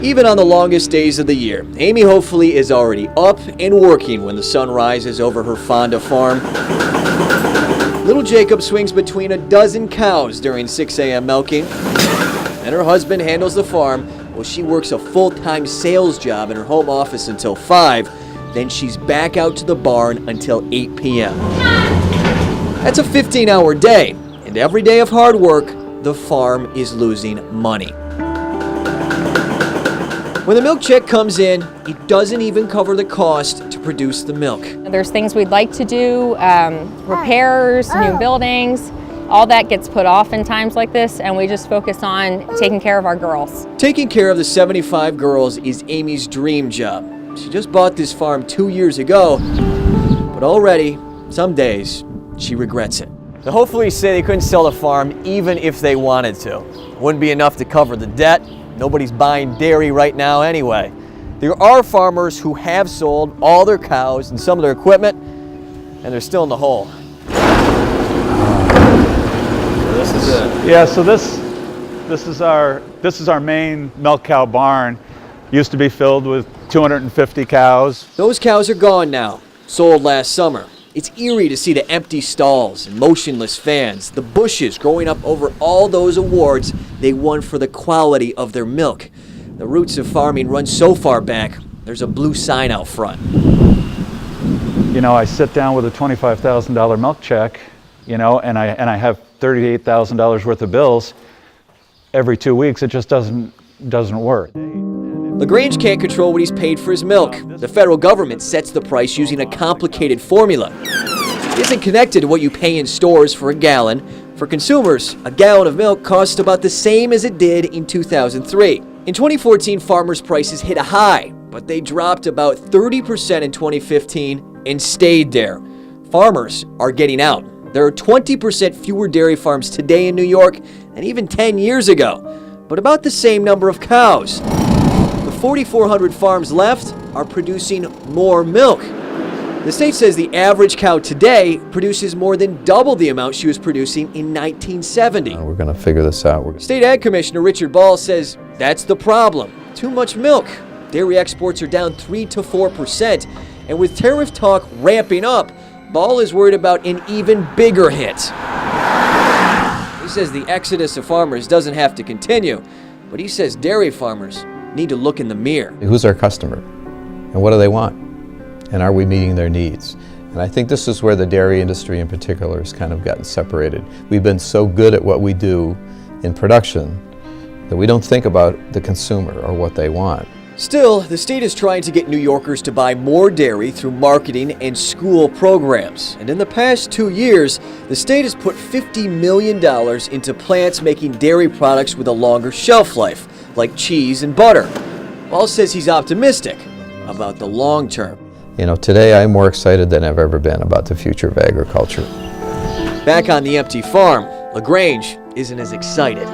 Even on the longest days of the year, Amy hopefully is already up and working when the sun rises over her Fonda farm. Little Jacob swings between a dozen cows during 6 a.m. milking, and her husband handles the farm while she works a full-time sales job in her home office until 5. Then she's back out to the barn until 8 p.m. That's a 15-hour day, and every day of hard work, the farm is losing money. When the milk check comes in, it doesn't even cover the cost to produce the milk. There's things we'd like to do, repairs, new buildings, all that gets put off in times like this, and we just focus on taking care of our girls. Taking care of the 75 girls is Amy's dream job. She just bought this farm 2 years ago, but already, some days, she regrets it. The Hopefully say they couldn't sell the farm even if they wanted to. Wouldn't be enough to cover the debt. Nobody's buying dairy right now anyway. There are farmers who have sold all their cows and some of their equipment, and they're still in the hole. This is it. Yeah, so this is our main milk cow barn. Used to be filled with 250 cows. Those cows are gone now, sold last summer. It's eerie to see the empty stalls and motionless fans, the bushes growing up over all those awards they won for the quality of their milk. The roots of farming run so far back, there's a blue sign out front. You know, I sit down with a $25,000 milk check, you know, and I have $38,000 worth of bills. Every 2 weeks, it just doesn't work. LaGrange can't control what he's paid for his milk. The federal government sets the price using a complicated formula. It isn't connected to what you pay in stores for a gallon. For consumers, a gallon of milk costs about the same as it did in 2003. In 2014, farmers' prices hit a high, but they dropped about 30% in 2015 and stayed there. Farmers are getting out. There are 20% fewer dairy farms today in New York than even 10 years ago, but about the same number of cows. The 4,400 farms left are producing more milk. The state says the average cow today produces more than double the amount she was producing in 1970. We're going to figure this out. State Ag Commissioner Richard Ball says that's the problem. Too much milk. Dairy exports are down 3 to 4%. And with tariff talk ramping up, Ball is worried about an even bigger hit. He says the exodus of farmers doesn't have to continue, but he says dairy farmers need to look in the mirror. Who's our customer? And what do they want? And are we meeting their needs? And I think this is where the dairy industry in particular has kind of gotten separated. We've been so good at what we do in production that we don't think about the consumer or what they want. Still, the state is trying to get New Yorkers to buy more dairy through marketing and school programs. And in the past 2 years, the state has put $50 million into plants making dairy products with a longer shelf life, like cheese and butter. Ball says he's optimistic about the long term. You know, today I'm more excited than I've ever been about the future of agriculture. Back on the empty farm, LaGrange isn't as excited.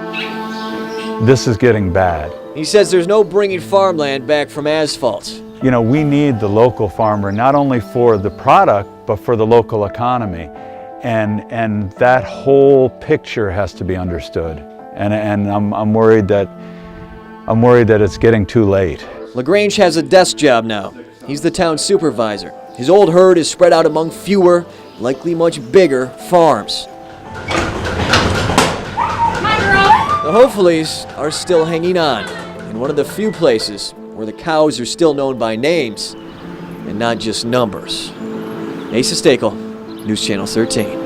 This is getting bad. He says there's no bringing farmland back from asphalt. You know, we need the local farmer, not only for the product, but for the local economy. And that whole picture has to be understood. And I'm worried that it's getting too late. LaGrange has a desk job now. He's the town supervisor. His old herd is spread out among fewer, likely much bigger, farms. The Hopefullys are still hanging on in one of the few places where the cows are still known by names and not just numbers. Asa Stakel, News Channel 13.